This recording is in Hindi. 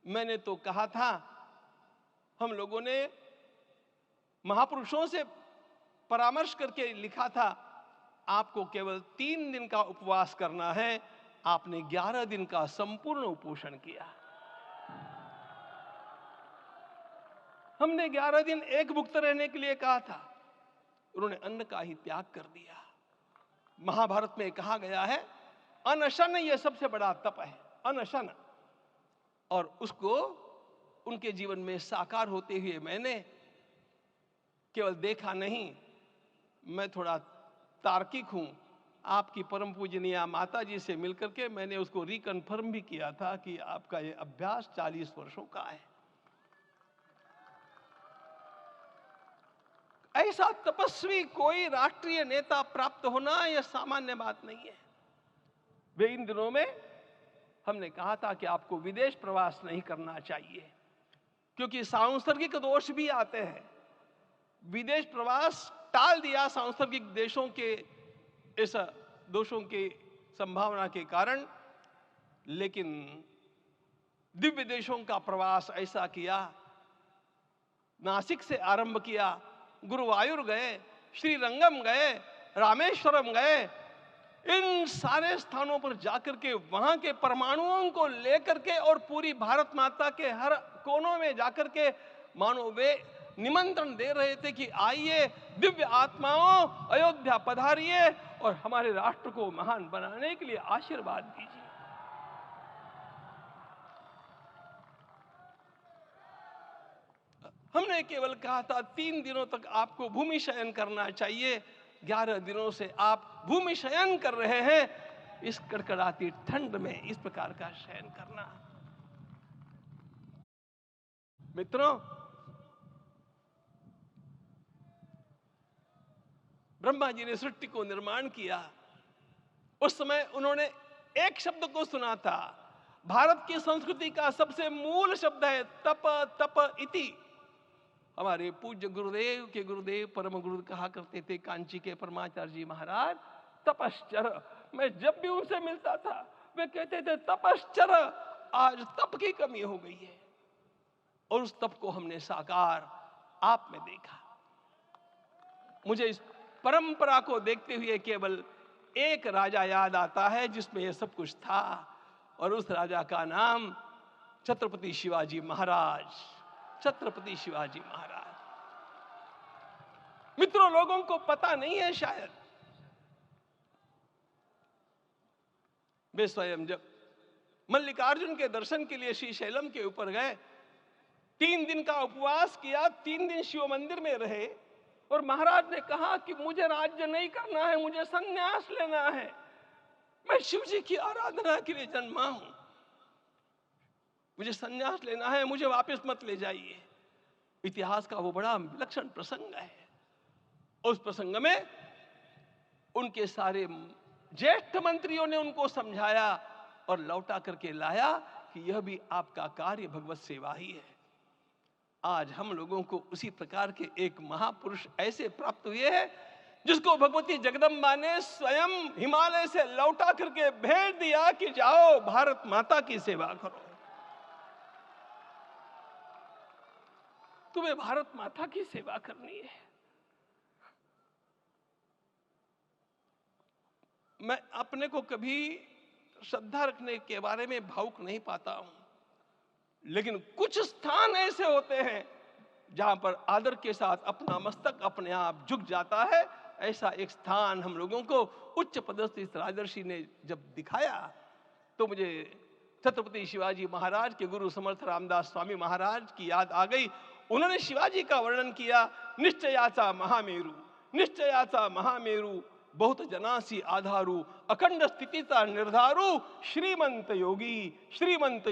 मैंने तो कहा था, हम लोगों ने महापुरुषों से परामर्श करके लिखा था, आपको केवल 3 दिन का उपवास करना है। आपने 11 दिन का संपूर्ण उपोषण किया। हमने 11 दिन एक भुक्त रहने के लिए कहा था, उन्होंने अन्न का ही त्याग कर दिया। महाभारत में कहा गया है, अनशन यह सबसे बड़ा तप है, अनशन। और उसको उनके जीवन में साकार होते हुए मैंने केवल देखा नहीं, मैं थोड़ा तार्किक हूं। आपकी परम पूजनीय माता जी से मिलकर के मैंने उसको रिकन्फर्म भी किया था कि आपका ये अभ्यास 40 वर्षों का है। ऐसा तपस्वी कोई राष्ट्रीय नेता प्राप्त होना यह सामान्य बात नहीं है। वे इन दिनों में हमने कहा था कि आपको विदेश प्रवास नहीं करना चाहिए, क्योंकि सांसर्गिक दोष भी आते हैं। विदेश प्रवास टाल दिया सांसर्गिक देशों के इस दोषों की संभावना के कारण, लेकिन दिव्य देशों का प्रवास ऐसा किया। नासिक से आरंभ किया, गुरुवायूर गए, श्रीरंगम गए, रामेश्वरम गए। इन सारे स्थानों पर जाकर के वहां के परमाणुओं को लेकर के और पूरी भारत माता के हर कोनों में जाकर के मानो वे निमंत्रण दे रहे थे कि आइए दिव्य आत्माओं, अयोध्या पधारिए और हमारे राष्ट्र को महान बनाने के लिए आशीर्वाद दीजिए। हमने केवल कहा था 3 दिनों तक आपको भूमि शयन करना चाहिए। 11 दिनों से आप भूमि शयन कर रहे हैं। इस कड़कड़ाती ठंड में इस प्रकार का शयन करना, मित्रों, ब्रह्मा जी ने सृष्टि को निर्माण किया। उस समय उन्होंने एक शब्द को सुना था। भारत की संस्कृति का सबसे मूल शब्द है तप, तप इति। हमारे पूज्य गुरुदेव के गुरुदेव परम गुरु कहा करते थे, कांची के परमाचार्य जी महाराज, तपश्चर। मैं जब भी उनसे मिलता था वे कहते थे तपश्चर। आज तप की कमी हो गई है और उस तप को हमने साकार आप में देखा। मुझे इस परंपरा को देखते हुए केवल एक राजा याद आता है जिसमें यह सब कुछ था, और उस राजा का नाम छत्रपति शिवाजी महाराज। छत्रपति शिवाजी महाराज। मित्रों, लोगों को पता नहीं है शायद, वे स्वयं जब मल्लिकार्जुन के दर्शन के लिए श्रीशैलम के ऊपर गए, 3 दिन का उपवास किया, 3 दिन शिव मंदिर में रहे, और महाराज ने कहा कि मुझे राज्य नहीं करना है, मुझे संन्यास लेना है। मैं शिव जी की आराधना के लिए जन्मा हूं, मुझे संन्यास लेना है, मुझे वापस मत ले जाइए। इतिहास का वो बड़ा विलक्षण प्रसंग है। उस प्रसंग में उनके सारे ज्येष्ठ मंत्रियों ने उनको समझाया और लौटा करके लाया कि यह भी आपका कार्य भगवत सेवा ही है। आज हम लोगों को उसी प्रकार के एक महापुरुष ऐसे प्राप्त हुए हैं जिसको भगवती जगदम्बा ने स्वयं हिमालय से लौटा करके भेज दिया कि जाओ भारत माता की सेवा करो। तुम्हें भारत माता की सेवा करनी है। मैं अपने को कभी श्रद्धा रखने के बारे में भावुक नहीं पाता हूं, लेकिन कुछ स्थान ऐसे होते हैं जहां पर आदर के साथ अपना मस्तक अपने आप झुक जाता है। ऐसा एक स्थान हम लोगों को उच्च पदस्थ इस राजर्षि ने जब दिखाया तो मुझे छत्रपति शिवाजी महाराज के गुरु समर्थ रामदास स्वामी महाराज की याद आ गई। उन्होंने शिवाजी का वर्णन किया, निश्चयाचा महामेरु, निश्चयाचा महामेरु, बहुत जनासी आधारू, अखंड स्थितिता निर्धारू, श्रीमंत योगी, श्रीमंत